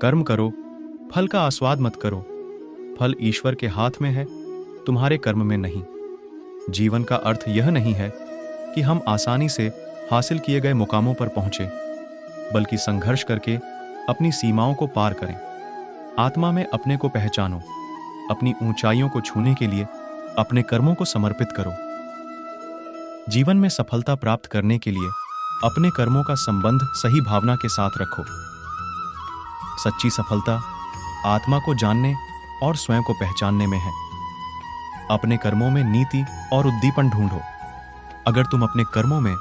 कर्म करो, फल का आस्वाद मत करो। फल ईश्वर के हाथ में है, तुम्हारे कर्म में नहीं। जीवन का अर्थ यह नहीं है कि हम आसानी से हासिल किए गए मुकामों पर पहुंचे, बल्कि संघर्ष करके अपनी सीमाओं को पार करें। आत्मा में अपने को पहचानो, अपनी ऊंचाइयों को छूने के लिए अपने कर्मों को समर्पित करो। जीवन में सफलता प्राप्त करने के लिए अपने कर्मों का संबंध सही भावना के साथ रखो। सच्ची सफलता आत्मा को जानने और स्वयं को पहचानने में है। अपने कर्मों में नीति और उद्दीपन ढूंढो। अगर तुम अपने कर्मों में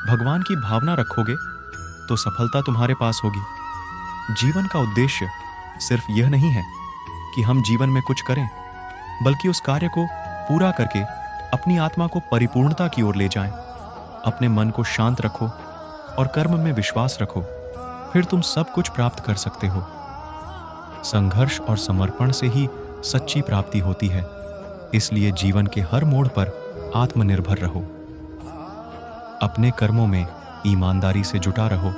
भगवान की भावना रखोगे तो सफलता तुम्हारे पास होगी। जीवन का उद्देश्य सिर्फ यह नहीं है कि हम जीवन में कुछ करें, बल्कि उस कार्य को पूरा करके अपनी आत्मा को परिपूर्णता की ओर ले जाएं। अपने मन को शांत रखो और कर्म में विश्वास रखो, फिर तुम सब कुछ प्राप्त कर सकते हो। संघर्ष और समर्पण से ही सच्ची प्राप्ति होती है, इसलिए जीवन के हर मोड़ पर आत्मनिर्भर रहो। अपने कर्मों में ईमानदारी से जुटा रहो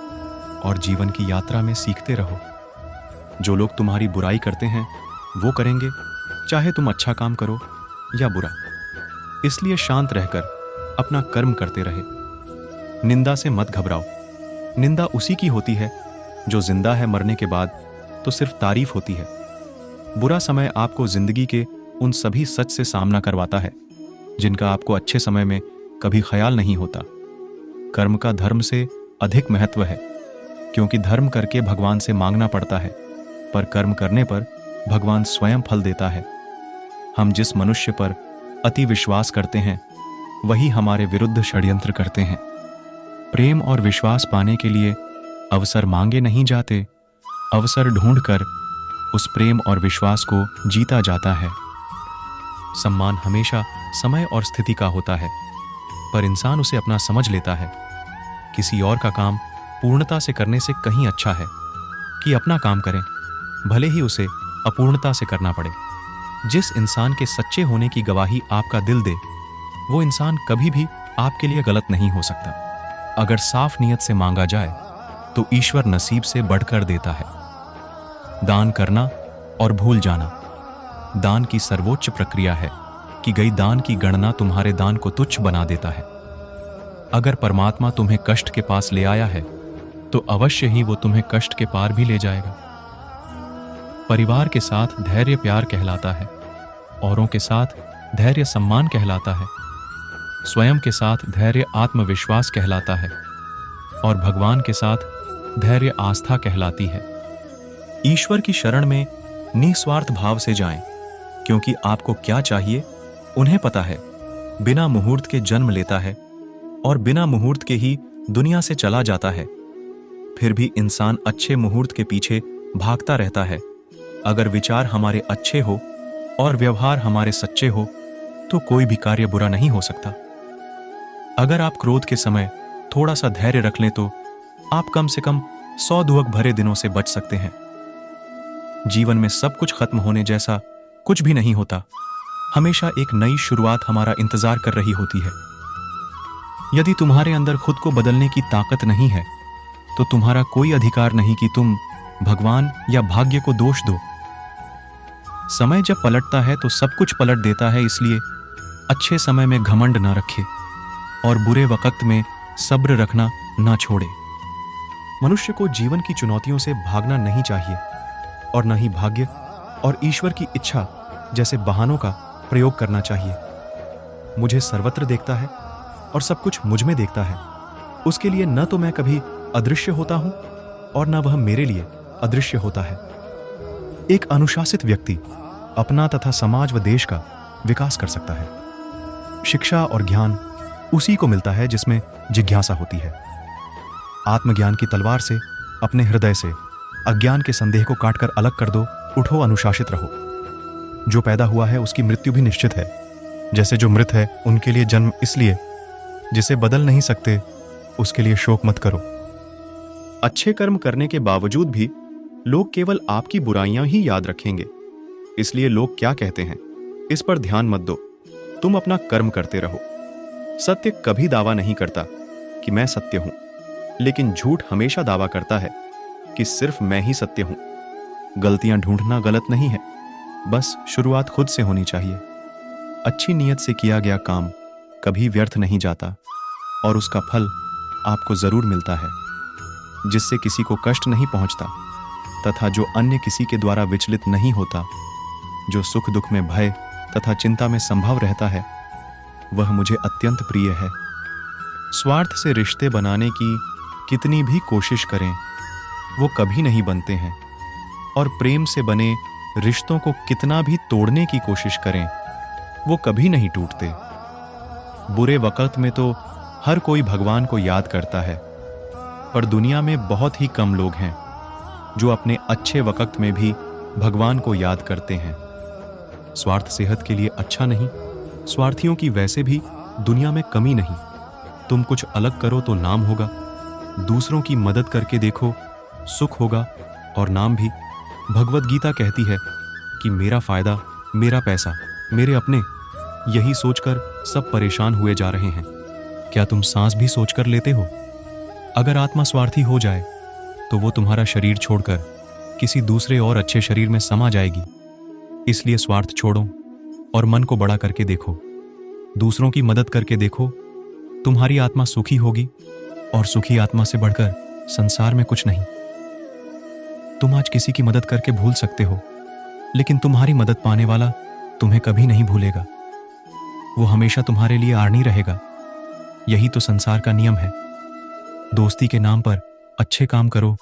और जीवन की यात्रा में सीखते रहो। जो लोग तुम्हारी बुराई करते हैं वो करेंगे, चाहे तुम अच्छा काम करो या बुरा। इसलिए शांत रहकर अपना कर्म करते रहे। निंदा से मत घबराओ। निंदा उसी की होती है जो जिंदा है, मरने के बाद तो सिर्फ तारीफ होती है। बुरा समय आपको जिंदगी के उन सभी सच से सामना करवाता है जिनका आपको अच्छे समय में कभी ख्याल नहीं होता। कर्म का धर्म से अधिक महत्व है, क्योंकि धर्म करके भगवान से मांगना पड़ता है, पर कर्म करने पर भगवान स्वयं फल देता है। हम जिस मनुष्य पर अति विश्वास करते हैं वही हमारे विरुद्ध षड्यंत्र करते हैं। प्रेम और विश्वास पाने के लिए अवसर मांगे नहीं जाते, अवसर ढूंढकर उस प्रेम और विश्वास को जीता जाता है। सम्मान हमेशा समय और स्थिति का होता है, पर इंसान उसे अपना समझ लेता है। किसी और का काम पूर्णता से करने से कहीं अच्छा है कि अपना काम करें, भले ही उसे अपूर्णता से करना पड़े। जिस इंसान के सच्चे होने की गवाही आपका दिल दे, वो इंसान कभी भी आपके लिए गलत नहीं हो सकता। अगर साफ नियत से मांगा जाए तो ईश्वर नसीब से बढ़कर देता है। दान करना और भूल जाना दान की सर्वोच्च प्रक्रिया है कि गई दान की गणना तुम्हारे दान को तुच्छ बना देता है। अगर परमात्मा तुम्हें कष्ट के पास ले आया है तो अवश्य ही वो तुम्हें कष्ट के पार भी ले जाएगा। परिवार के साथ धैर्य प्यार कहलाता है, औरों के साथ धैर्य सम्मान कहलाता है, स्वयं के साथ धैर्य आत्मविश्वास कहलाता है और भगवान के साथ धैर्य आस्था कहलाती है। ईश्वर की शरण में निस्वार्थ भाव से जाएं, क्योंकि आपको क्या चाहिए उन्हें पता है। बिना मुहूर्त के जन्म लेता है और बिना मुहूर्त के ही दुनिया से चला जाता है। फिर भी इंसान अच्छे मुहूर्त के पीछे भागता रहता है। अगर विचार हमारे अच्छे हो और व्यवहार हमारे सच्चे हो तो कोई भी कार्य बुरा नहीं हो सकता। अगर आप क्रोध के समय थोड़ा सा धैर्य रख लें तो आप कम से कम 100 दुख भरे दिनों से बच सकते हैं। जीवन में सब कुछ खत्म होने जैसा कुछ भी नहीं होता। हमेशा एक नई शुरुआत हमारा इंतजार कर रही होती है। यदि तुम्हारे अंदर खुद को बदलने की ताकत नहीं है तो तुम्हारा कोई अधिकार नहीं कि तुम भगवान या भाग्य को दोष दो। समय जब पलटता है तो सब कुछ पलट देता है, इसलिए अच्छे समय में घमंड ना रखे और बुरे वक्त में सब्र रखना ना छोड़े। मनुष्य को जीवन की चुनौतियों से भागना नहीं चाहिए और न ही भाग्य और ईश्वर की इच्छा जैसे बहानों का प्रयोग करना चाहिए। मुझे सर्वत्र देखता है और सब कुछ मुझ में देखता है। उसके लिए न तो मैं कभी अदृश्य होता हूं और न वह मेरे लिए अदृश्य होता है। एक अनुशासित व्यक्ति अपना तथा समाज व देश का विकास कर सकता है। शिक्षा और ज्ञान उसी को मिलता है जिसमें जिज्ञासा होती है। आत्मज्ञान की तलवार से अपने हृदय से अज्ञान के संदेह को काटकर अलग कर दो। उठो, अनुशासित रहो। जो पैदा हुआ है उसकी मृत्यु भी निश्चित है। जैसे जो मृत है उनके लिए जन्म इसलिए, जिसे बदल नहीं सकते उसके लिए शोक मत करो। अच्छे कर्म करने के बावजूद भी लोग केवल आपकी बुराइयां ही याद रखेंगे। इसलिए लोग क्या कहते हैं इस पर ध्यान मत दो। तुम अपना कर्म करते रहो। सत्य कभी दावा नहीं करता कि मैं सत्य हूं, लेकिन झूठ हमेशा दावा करता है कि सिर्फ मैं ही सत्य हूं। गलतियां ढूंढना गलत नहीं है, बस शुरुआत खुद से होनी चाहिए। अच्छी नीयत से किया गया काम कभी व्यर्थ नहीं जाता और उसका फल आपको जरूर मिलता है। जिससे किसी को कष्ट नहीं पहुंचता तथा जो अन्य किसी के द्वारा विचलित नहीं होता, जो सुख दुख में भय तथा चिंता में संभव रहता है, वह मुझे अत्यंत प्रिय है। स्वार्थ से रिश्ते बनाने की कितनी भी कोशिश करें, वो कभी नहीं बनते हैं, और प्रेम से बने रिश्तों को कितना भी तोड़ने की कोशिश करें, वो कभी नहीं टूटते। बुरे वक्त में तो हर कोई भगवान को याद करता है, पर दुनिया में बहुत ही कम लोग हैं जो अपने अच्छे वक्त में भी भगवान को याद करते हैं। स्वार्थ सेहत के लिए अच्छा नहीं, स्वार्थियों की वैसे भी दुनिया में कमी नहीं। तुम कुछ अलग करो तो नाम होगा, दूसरों की मदद करके देखो, सुख होगा और नाम भी। भगवत गीता कहती है कि मेरा फायदा, मेरा पैसा, मेरे अपने, यही सोचकर सब परेशान हुए जा रहे हैं। क्या तुम सांस भी सोचकर लेते हो? अगर आत्मा स्वार्थी हो जाए तो वो तुम्हारा शरीर छोड़कर किसी दूसरे और अच्छे शरीर में समा जाएगी। इसलिए स्वार्थ छोड़ो और मन को बड़ा करके देखो, दूसरों की मदद करके देखो। तुम्हारी आत्मा सुखी होगी, और सुखी आत्मा से बढ़कर संसार में कुछ नहीं। तुम आज किसी की मदद करके भूल सकते हो, लेकिन तुम्हारी मदद पाने वाला तुम्हें कभी नहीं भूलेगा। वो हमेशा तुम्हारे लिए आड़नी रहेगा। यही तो संसार का नियम है। दोस्ती के नाम पर अच्छे काम करो।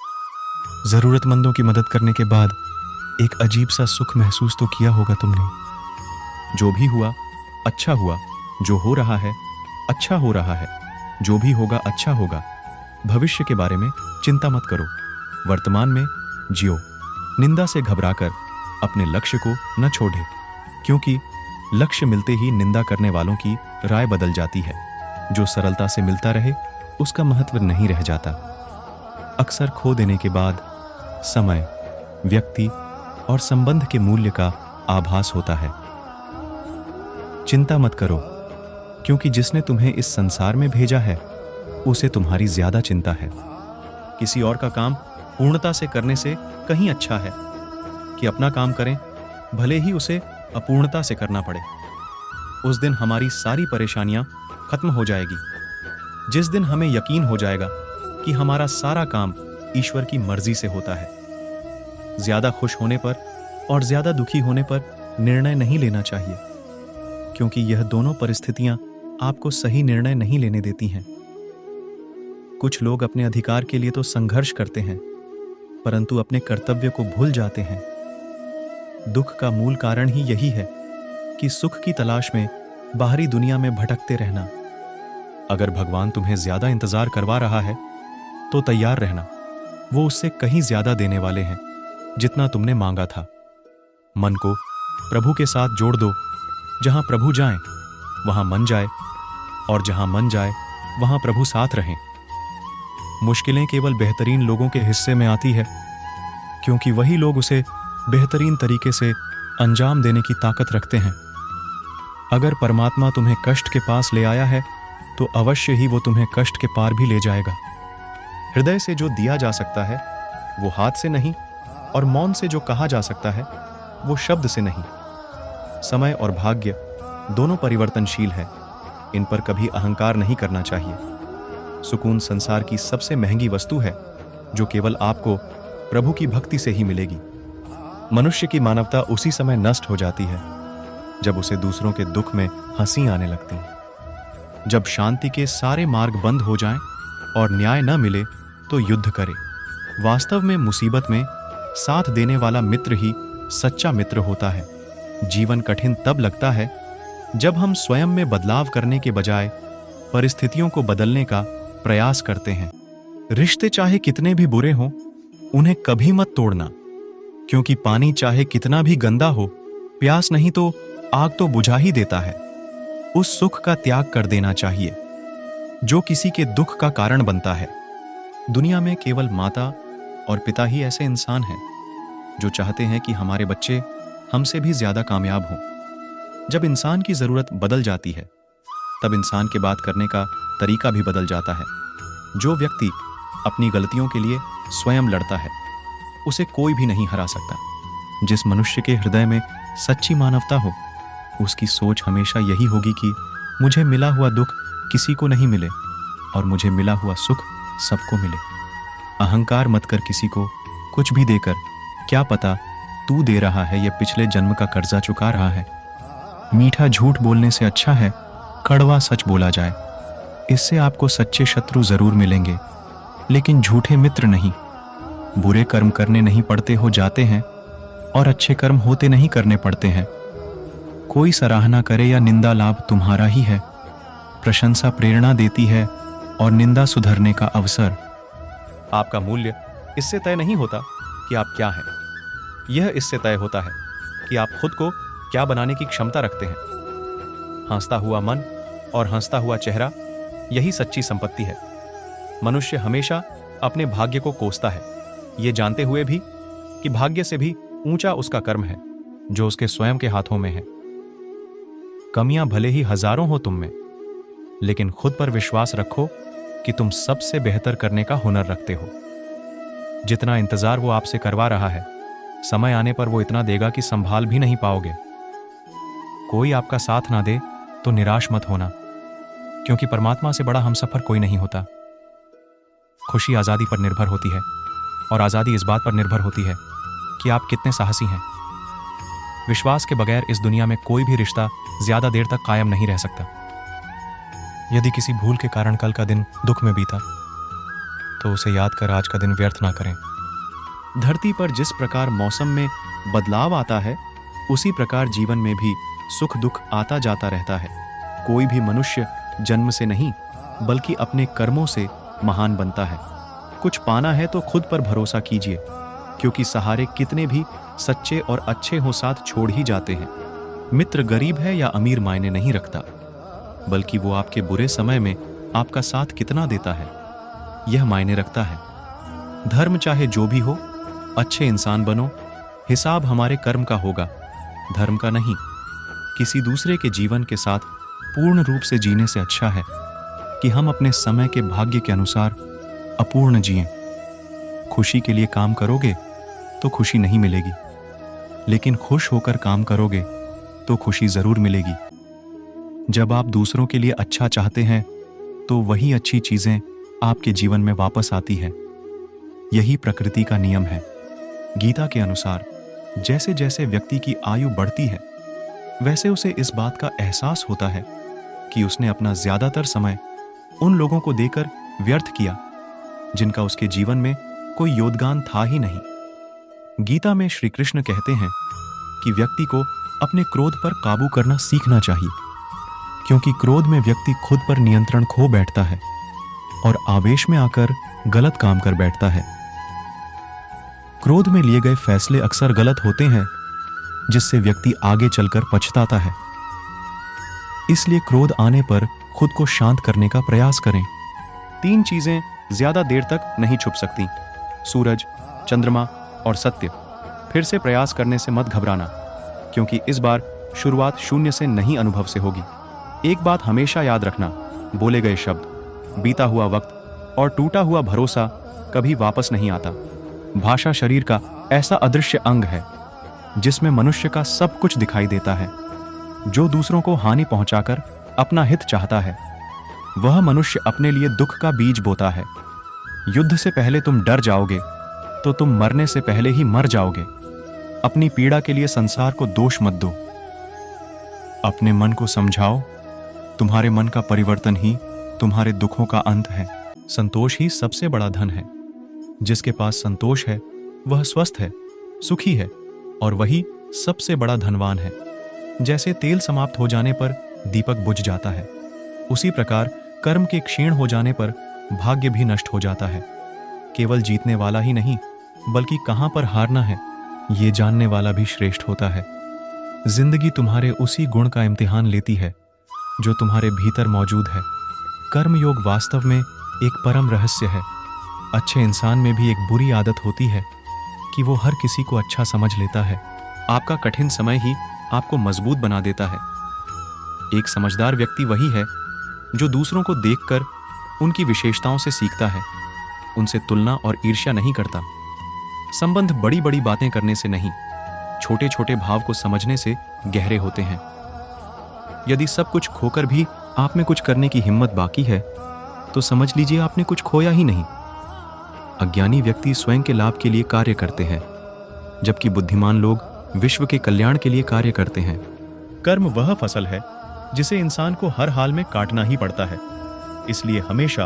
जरूरतमंदों की मदद करने के बाद एक अजीब सा सुख महसूस तो किया होगा तुमने। जो भी हुआ अच्छा हुआ, जो हो रहा है अच्छा हो रहा है, जो भी होगा अच्छा होगा। भविष्य के बारे में चिंता मत करो, वर्तमान में जियो। निंदा से घबराकर अपने लक्ष्य को न छोड़े, क्योंकि लक्ष्य मिलते ही निंदा करने वालों की राय बदल जाती है। जो सरलता से मिलता रहे उसका महत्व नहीं रह जाता। अक्सर खो देने के बाद समय, व्यक्ति और संबंध के मूल्य का आभास होता है। चिंता मत करो, क्योंकि जिसने तुम्हें इस संसार में भेजा है उसे तुम्हारी ज्यादा चिंता है। किसी और का काम पूर्णता से करने से कहीं अच्छा है कि अपना काम करें, भले ही उसे अपूर्णता से करना पड़े। उस दिन हमारी सारी परेशानियां खत्म हो जाएगी। जिस दिन हमें यकीन हो जाएगा कि हमारा सारा काम ईश्वर की मर्जी से होता है। ज्यादा खुश होने पर और ज्यादा दुखी होने पर निर्णय नहीं लेना चाहिए, क्योंकि यह दोनों परिस्थितियां आपको सही निर्णय नहीं लेने देती हैं। कुछ लोग अपने अधिकार के लिए तो संघर्ष करते हैं, परंतु अपने कर्तव्य को भूल जाते हैं। दुख का मूल कारण ही यही है कि सुख की तलाश में बाहरी दुनिया में भटकते रहना। अगर भगवान तुम्हें ज्यादा इंतजार करवा रहा है तो तैयार रहना। वो उससे कहीं ज्यादा देने वाले हैं जितना तुमने मांगा था। मन को प्रभु के साथ जोड़ दो। जहां प्रभु जाएं वहां मन जाए, और जहां मन जाए वहां प्रभु साथ रहें। मुश्किलें केवल बेहतरीन लोगों के हिस्से में आती है, क्योंकि वही लोग उसे बेहतरीन तरीके से अंजाम देने की ताकत रखते हैं। अगर परमात्मा तुम्हें कष्ट के पास ले आया है तो अवश्य ही वो तुम्हें कष्ट के पार भी ले जाएगा। हृदय से जो दिया जा सकता है वो हाथ से नहीं, और मौन से जो कहा जा सकता है वो शब्द से नहीं। समय और भाग्य दोनों परिवर्तनशील है, इन पर कभी अहंकार नहीं करना चाहिए। सुकून संसार की सबसे महंगी वस्तु है, जो केवल आपको प्रभु की भक्ति से ही मिलेगी। मनुष्य की मानवता उसी समय नष्ट हो जाती है जब उसे दूसरों के दुख में हंसी आने लगती है। जब शांति के सारे मार्ग बंद हो जाएं और न्याय न मिले तो युद्ध करे। वास्तव में मुसीबत में साथ देने वाला मित्र ही सच्चा मित्र होता है। जीवन कठिन तब लगता है जब हम स्वयं में बदलाव करने के बजाय परिस्थितियों को बदलने का प्रयास करते हैं। रिश्ते चाहे कितने भी बुरे हों, उन्हें कभी मत तोड़ना, क्योंकि पानी चाहे कितना भी गंदा हो, प्यास नहीं तो आग तो बुझा ही देता है। उस सुख का त्याग कर देना चाहिए जो किसी के दुख का कारण बनता है। दुनिया में केवल माता और पिता ही ऐसे इंसान हैं जो चाहते हैं कि हमारे बच्चे हमसे भी ज्यादा कामयाब हों। जब इंसान की जरूरत बदल जाती है तब इंसान के बात करने का तरीका भी बदल जाता है। जो व्यक्ति अपनी गलतियों के लिए स्वयं लड़ता है उसे कोई भी नहीं हरा सकता। जिस मनुष्य के हृदय में सच्ची मानवता हो, उसकी सोच हमेशा यही होगी कि मुझे मिला हुआ दुख किसी को नहीं मिले और मुझे मिला हुआ सुख सबको मिले। अहंकार मत कर किसी को कुछ भी देकर, क्या पता तू दे रहा है ये पिछले जन्म का कर्जा चुका रहा है। मीठा झूठ बोलने से अच्छा है कड़वा सच बोला जाए। इससे आपको सच्चे शत्रु जरूर मिलेंगे, लेकिन झूठे मित्र नहीं। बुरे कर्म करने नहीं पड़ते हो जाते हैं और अच्छे कर्म होते नहीं करने पड़ते हैं। कोई सराहना करे या निंदा लाभ तुम्हारा ही है। प्रशंसा प्रेरणा देती है और निंदा सुधरने का अवसर। आपका मूल्य इससे तय नहीं होता कि आप क्या हैं, यह इससे तय होता है कि आप खुद को क्या बनाने की क्षमता रखते हैं। हंसता हुआ मन और हंसता हुआ चेहरा, यही सच्ची संपत्ति है। मनुष्य हमेशा अपने भाग्य को कोसता है, ये जानते हुए भी कि भाग्य से भी ऊंचा उसका कर्म है जो उसके स्वयं के हाथों में है। कमियां भले ही हजारों हो तुम में, लेकिन खुद पर विश्वास रखो कि तुम सबसे बेहतर करने का हुनर रखते हो। जितना इंतजार वो आपसे करवा रहा है, समय आने पर वो इतना देगा कि संभाल भी नहीं पाओगे। कोई आपका साथ ना दे तो निराश मत होना, क्योंकि परमात्मा से बड़ा हमसफर कोई नहीं होता। खुशी आजादी पर निर्भर होती है और आजादी इस बात पर निर्भर होती है कि आप कितने साहसी हैं। विश्वास के बगैर इस दुनिया में कोई भी रिश्ता ज्यादा देर तक कायम नहीं रह सकता। यदि किसी भूल के कारण कल का दिन दुख में बीता, तो उसे याद कर आज का दिन व्यर्थ ना करें। धरती पर जिस प्रकार मौसम में बदलाव आता है, उसी प्रकार जीवन में भी सुख दुख आता जाता रहता है। कोई भी मनुष्य जन्म से नहीं, बल्कि अपने कर्मों से महान बनता है। कुछ पाना है तो खुद पर भरोसा कीजिए, क्योंकि सहारे कितने भी सच्चे और अच्छे हो साथ छोड़ ही जाते हैं। मित्र गरीब है या अमीर मायने नहीं रखता, बल्कि वो आपके बुरे समय में आपका साथ कितना देता है, यह मायने रखता है। धर्म चाहे जो भी हो, अच्छे इंसान बनो। हिसाब हमारे कर्म का होगा, धर्म का नहीं। किसी दूसरे के जीवन के साथ पूर्ण रूप से जीने से अच्छा है कि हम अपने समय के भाग्य के अनुसार अपूर्ण जिएं। खुशी के लिए काम करोगे तो खुशी नहीं मिलेगी, लेकिन खुश होकर काम करोगे तो खुशी जरूर मिलेगी। जब आप दूसरों के लिए अच्छा चाहते हैं, तो वही अच्छी चीजें आपके जीवन में वापस आती है। यही प्रकृति का नियम है। गीता के अनुसार जैसे जैसे व्यक्ति की आयु बढ़ती है, वैसे उसे इस बात का एहसास होता है कि उसने अपना ज्यादातर समय उन लोगों को देकर व्यर्थ किया जिनका उसके जीवन में कोई योगदान था ही नहीं। गीता में श्री कृष्ण कहते हैं कि व्यक्ति को अपने क्रोध पर काबू करना सीखना चाहिए, क्योंकि क्रोध में व्यक्ति खुद पर नियंत्रण खो बैठता है और आवेश में आकर गलत काम कर बैठता है। क्रोध में लिए गए फैसले अक्सर गलत होते हैं, जिससे व्यक्ति आगे चलकर पछताता है। इसलिए क्रोध आने पर खुद को शांत करने का प्रयास करें। 3 चीजें ज्यादा देर तक नहीं छुप सकती: सूरज, चंद्रमा और सत्य। फिर से प्रयास करने से मत घबराना, क्योंकि इस बार शुरुआत शून्य से नहीं, अनुभव से होगी। एक बात हमेशा याद रखना: बोले गए शब्द, बीता हुआ वक्त और टूटा हुआ भरोसा कभी वापस नहीं आता। भाषा शरीर का ऐसा अदृश्य अंग है जिसमें मनुष्य का सब कुछ दिखाई देता है। जो दूसरों को हानि पहुंचाकर अपना हित चाहता है, वह मनुष्य अपने लिए दुख का बीज बोता है। युद्ध से पहले तुम डर जाओगे तो तुम मरने से पहले ही मर जाओगे। अपनी पीड़ा के लिए संसार को दोष मत दो। अपने मन को समझाओ, तुम्हारे मन का परिवर्तन ही तुम्हारे दुखों का अंत है। संतोष ही सबसे बड़ा धन है। जिसके पास संतोष है वह स्वस्थ है, सुखी है और वही सबसे बड़ा धनवान है। जैसे तेल समाप्त हो जाने पर दीपक बुझ जाता है, उसी प्रकार कर्म के क्षीण हो जाने पर भाग्य भी नष्ट हो जाता है। केवल जीतने वाला ही नहीं, बल्कि कहां पर हारना है ये जानने वाला भी श्रेष्ठ होता है। जिंदगी तुम्हारे उसी गुण का इम्तिहान लेती है जो तुम्हारे भीतर मौजूद है। कर्म योग वास्तव में एक परम रहस्य है। अच्छे इंसान में भी एक बुरी आदत होती है कि वो हर किसी को अच्छा समझ लेता है। आपका कठिन समय ही आपको मजबूत बना देता है। एक समझदार व्यक्ति वही है जो दूसरों को देखकर उनकी विशेषताओं से सीखता है, उनसे तुलना और ईर्ष्या नहीं करता। संबंध बड़ी बड़ी बातें करने से नहीं, छोटे छोटे भाव को समझने से गहरे होते हैं। यदि सब कुछ खोकर भी आप में कुछ करने की हिम्मत बाकी है, तो समझ लीजिए आपने कुछ खोया ही नहीं। अज्ञानी व्यक्ति स्वयं के लाभ के लिए कार्य करते हैं, जबकि बुद्धिमान लोग विश्व के कल्याण के लिए कार्य करते हैं। कर्म वह फसल है जिसे इंसान को हर हाल में काटना ही पड़ता है। इसलिए हमेशा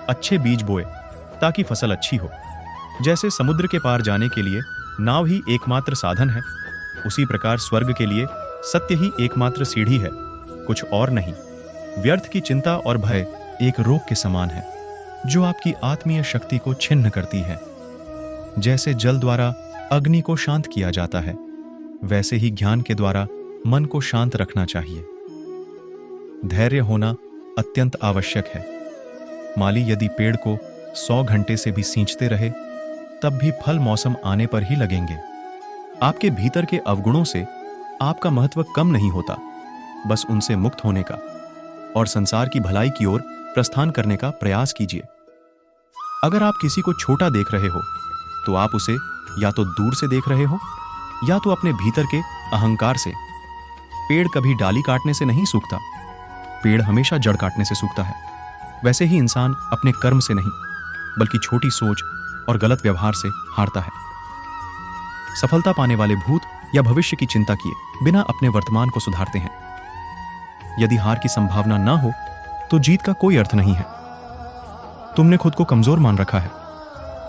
अच्छे बीज बोए ताकि फसल अच्छी हो। जैसे समुद्र के पार जाने के लिए नाव ही एकमात्र साधन है, उसी प्रकार स्वर्ग के लिए सत्य ही एकमात्र सीढ़ी है, कुछ और नहीं। व्यर्थ की चिंता और भय एक रोग के समान है, जो आपकी आत्मीय शक्ति को छिन्न करती है। जैसे जल द्वारा अग्नि को शांत किया जाता है, वैसे ही ज्ञान के द्वारा मन को शांत रखना चाहिए। धैर्य होना अत्यंत आवश्यक है। माली यदि पेड़ को 100 घंटे से भी सींचते रहे, तब भी फल मौसम आने पर ही लगेंगे। आपके भीतर के अवगुणों से आपका महत्व कम नहीं होता, बस उनसे मुक्त होने का और संसार की भलाई की ओर प्रस्थान करने का प्रयास कीजिए। अगर आप किसी को छोटा देख रहे हो, तो आप उसे या तो दूर से देख रहे हो या तो अपने भीतर के अहंकार से। पेड़ कभी डाली काटने से नहीं सूखता, पेड़ हमेशा जड़ काटने से सूखता है। वैसे ही इंसान अपने कर्म से नहीं, बल्कि छोटी सोच और गलत व्यवहार से हारता है। सफलता पाने वाले भूत या भविष्य की चिंता किए बिना अपने वर्तमान को सुधारते हैं। यदि हार की संभावना ना हो, तो जीत का कोई अर्थ नहीं है। तुमने खुद को कमजोर मान रखा है,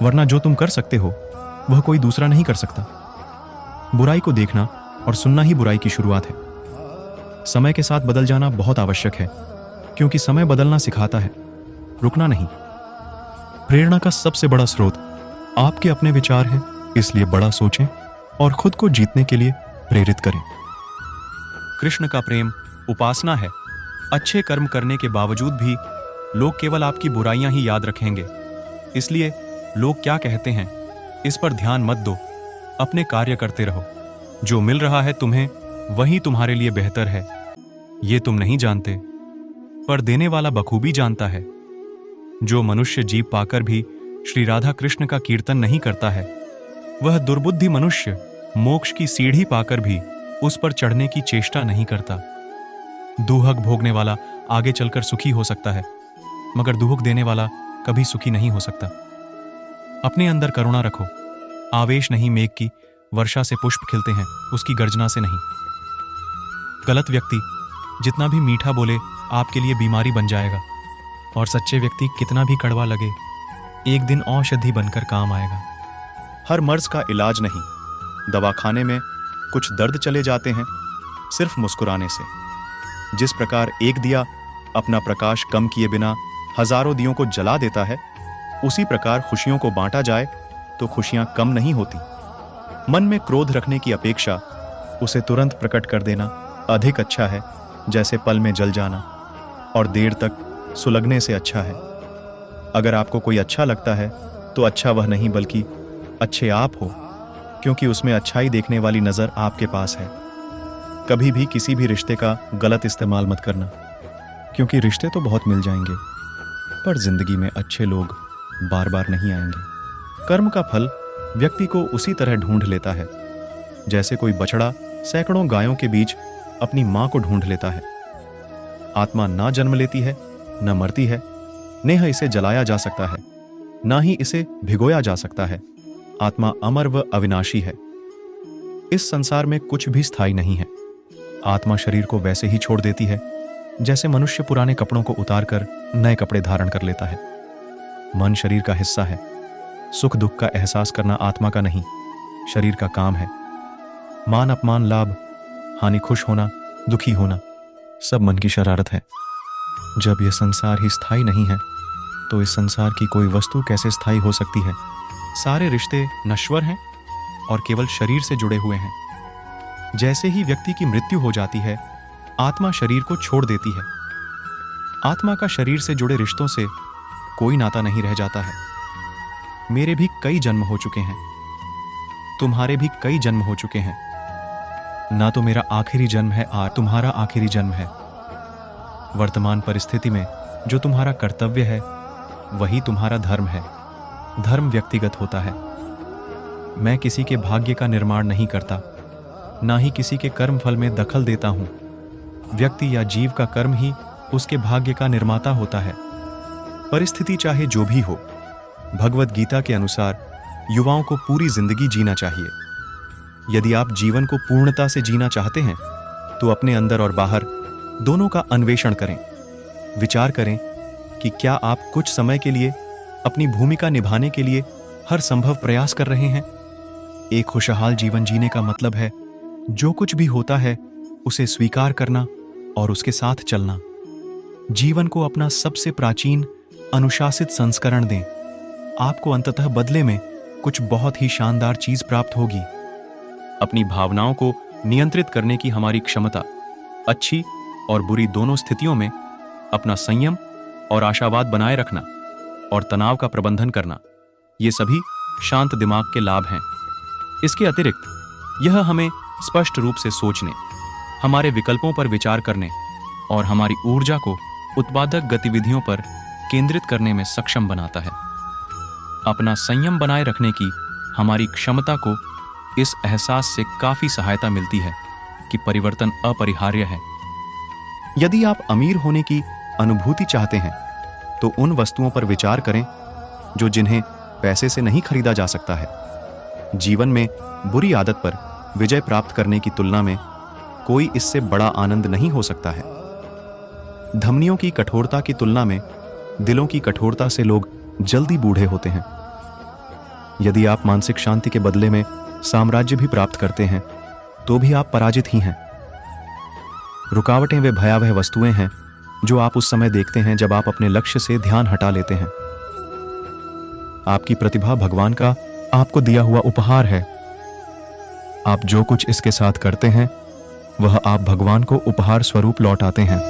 वरना जो तुम कर सकते हो वह कोई दूसरा नहीं कर सकता। बुराई को देखना और सुनना ही बुराई की शुरुआत है। समय के साथ बदल जाना बहुत आवश्यक है, क्योंकि समय बदलना सिखाता है, रुकना नहीं। प्रेरणा का सबसे बड़ा स्रोत आपके अपने विचार हैं, इसलिए बड़ा सोचें और खुद को जीतने के लिए प्रेरित करें। कृष्ण का प्रेम उपासना है। अच्छे कर्म करने के बावजूद भी लोग केवल आपकी बुराइयां ही याद रखेंगे। इसलिए लोग क्या कहते हैं, इस पर ध्यान मत दो, अपने कार्य करते रहो। जो मिल रहा है तुम्हें, वही तुम्हारे लिए बेहतर है। ये तुम नहीं जानते, पर देने वाला बखूबी जानता है। जो मनुष्य जीव पाकर भी श्री राधा कृष्ण का कीर्तन नहीं करता है, वह दुर्बुद्धि मनुष्य मोक्ष की सीढ़ी पाकर भी उस पर चढ़ने की चेष्टा नहीं करता। दुहक भोगने वाला आगे चलकर सुखी हो सकता है, मगर दुहक देने वाला कभी सुखी नहीं हो सकता। अपने अंदर करुणा रखो। आवेश नहीं मेघ की, वर्षा से पुष्प खिलते हैं, उसकी गर्जना से नहीं। गलत व्यक्ति जितना भी मीठा बोले आपके लिए बीमारी बन जाएगा, और सच्चे व्यक्ति कितना भी कड़वा लगे, एक दिन औषधि बनकर काम आएगा। हर मर्ज का इलाज नहीं। दवाखाने में कुछ दर्द चले जाते हैं सिर्फ मुस्कुराने से। जिस प्रकार एक दिया अपना प्रकाश कम किए बिना हजारों दियों को जला देता है, उसी प्रकार खुशियों को बांटा जाए तो खुशियां कम नहीं होती। मन में क्रोध रखने की अपेक्षा उसे तुरंत प्रकट कर देना अधिक अच्छा है, जैसे पल में जल जाना और देर तक सुलगने से अच्छा है। अगर आपको कोई अच्छा लगता है, तो अच्छा वह नहीं बल्कि अच्छे आप हो, क्योंकि उसमें अच्छाई देखने वाली नज़र आपके पास है। कभी भी किसी भी रिश्ते का गलत इस्तेमाल मत करना, क्योंकि रिश्ते तो बहुत मिल जाएंगे, पर जिंदगी में अच्छे लोग बार बार नहीं आएंगे। कर्म का फल व्यक्ति को उसी तरह ढूंढ लेता है, जैसे कोई बछड़ा सैकड़ों गायों के बीच अपनी मां को ढूंढ लेता है। आत्मा ना जन्म लेती है, न मरती है, नेह इसे जलाया जा सकता है, ना ही इसे भिगोया जा सकता है। आत्मा अमर व अविनाशी है। इस संसार में कुछ भी स्थायी नहीं है। आत्मा शरीर को वैसे ही छोड़ देती है जैसे मनुष्य पुराने कपड़ों को उतारकर नए कपड़े धारण कर लेता है। मन शरीर का हिस्सा है। सुख दुख का एहसास करना आत्मा का नहीं, शरीर का काम है। मान अपमान, लाभ हानि, खुश होना, दुखी होना, सब मन की शरारत है। जब यह संसार ही स्थायी नहीं है, तो इस संसार की कोई वस्तु कैसे स्थायी हो सकती है। सारे रिश्ते नश्वर हैं और केवल शरीर से जुड़े हुए हैं। जैसे ही व्यक्ति की मृत्यु हो जाती है, आत्मा शरीर को छोड़ देती है। आत्मा का शरीर से जुड़े रिश्तों से कोई नाता नहीं रह जाता है। मेरे भी कई जन्म हो चुके हैं, तुम्हारे भी कई जन्म हो चुके हैं। ना तो मेरा आखिरी जन्म है, तुम्हारा आखिरी जन्म है। वर्तमान परिस्थिति में जो तुम्हारा कर्तव्य है, वही तुम्हारा धर्म है। धर्म व्यक्तिगत होता है। मैं किसी के भाग्य का निर्माण नहीं करता, ना ही किसी के कर्म फल में दखल देता हूं। व्यक्ति या जीव का कर्म ही उसके भाग्य का निर्माता होता है। परिस्थिति चाहे जो भी हो, भगवत गीता के अनुसार युवाओं को पूरी जिंदगी जीना चाहिए। यदि आप जीवन को पूर्णता से जीना चाहते हैं तो अपने अंदर और बाहर दोनों का अन्वेषण करें। विचार करें कि क्या आप कुछ समय के लिए अपनी भूमिका निभाने के लिए हर संभव प्रयास कर रहे हैं। एक खुशहाल जीवन जीने का मतलब है जो कुछ भी होता है उसे स्वीकार करना और उसके साथ चलना। जीवन को अपना सबसे प्राचीन अनुशासित संस्करण दें। आपको अंततः बदले में कुछ बहुत ही शानदार चीज प्राप्त होगी। अपनी भावनाओं को नियंत्रित करने की हमारी क्षमता, अच्छी और बुरी दोनों स्थितियों में अपना संयम और आशावाद बनाए रखना और तनाव का प्रबंधन करना, ये सभी शांत दिमाग के लाभ हैं। इसके अतिरिक्त यह हमें स्पष्ट रूप से सोचने, हमारे विकल्पों पर विचार करने और हमारी ऊर्जा को उत्पादक गतिविधियों पर केंद्रित करने में सक्षम बनाता है। अपना संयम बनाए रखने की हमारी क्षमता को इस एहसास से काफी सहायता मिलती है कि परिवर्तन अपरिहार्य है। यदि आप अमीर होने की अनुभूति चाहते हैं तो उन वस्तुओं पर विचार करें जिन्हें पैसे से नहीं खरीदा जा सकता है। जीवन में बुरी आदत पर विजय प्राप्त करने की तुलना में कोई इससे बड़ा आनंद नहीं हो सकता है। धमनियों की कठोरता की तुलना में दिलों की कठोरता से लोग जल्दी बूढ़े होते हैं। यदि आप मानसिक शांति के बदले में साम्राज्य भी प्राप्त करते हैं तो भी आप पराजित ही हैं। रुकावटें वे भयावह वस्तुएं हैं जो आप उस समय देखते हैं जब आप अपने लक्ष्य से ध्यान हटा लेते हैं। आपकी प्रतिभा भगवान का आपको दिया हुआ उपहार है। आप जो कुछ इसके साथ करते हैं वह आप भगवान को उपहार स्वरूप लौटाते हैं।